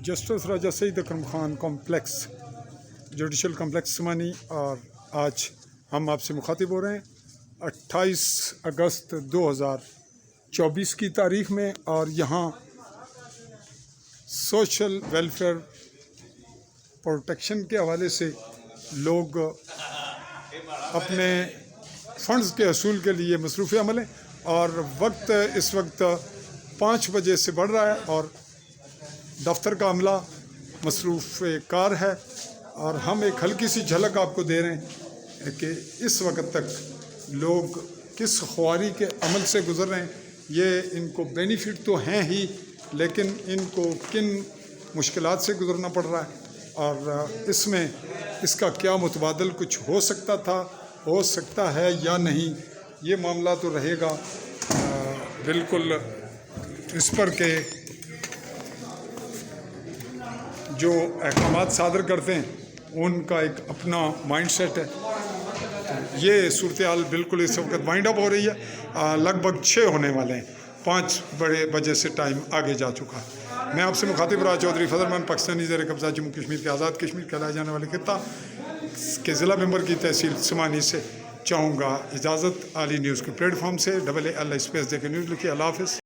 Justice راجہ سعید Akram Khan complex judicial complex سمانی، اور آج ہم آپ سے مخاطب ہو رہے ہیں 28 اگست 2024 کی تاریخ میں، اور یہاں سوشل ویلفیئر پروٹیکشن کے حوالے سے لوگ اپنے فنڈز کے حصول کے لیے مصروف عمل ہیں، اور اس وقت 5 بجے سے بڑھ رہا ہے اور دفتر کا عملہ مصروف کار ہے، اور ہم ایک ہلکی سی جھلک آپ کو دے رہے ہیں کہ اس وقت تک لوگ کس خواری کے عمل سے گزر رہے ہیں۔ یہ ان کو بینیفٹ تو ہیں ہی، لیکن ان کو کن مشکلات سے گزرنا پڑ رہا ہے، اور اس میں اس کا کیا متبادل کچھ ہو سکتا تھا، ہو سکتا ہے یا نہیں، یہ معاملہ تو رہے گا بالکل اس پر کہ جو احکامات صادر کرتے ہیں ان کا ایک اپنا مائنڈ سیٹ ہے۔ یہ صورتحال بالکل اس وقت وائنڈ اپ ہو رہی ہے، لگ بھگ 6 ہونے والے ہیں، 5 بجے سے ٹائم آگے جا چکا ہے۔ میں آپ سے مخاطب راج چودھری فضل الرحمان، پاکستانی زیر قبضہ جموں کشمیر کے آزاد کشمیر کہلائے جانے والے خطہ کے ضلع ممبر کی تحصیل سمانی سے چاہوں گا اجازت۔ عالی نیوز کے پلیٹ فارم سے AAL اسپیس دے کے نیوز لکھی۔ اللہ حافظ۔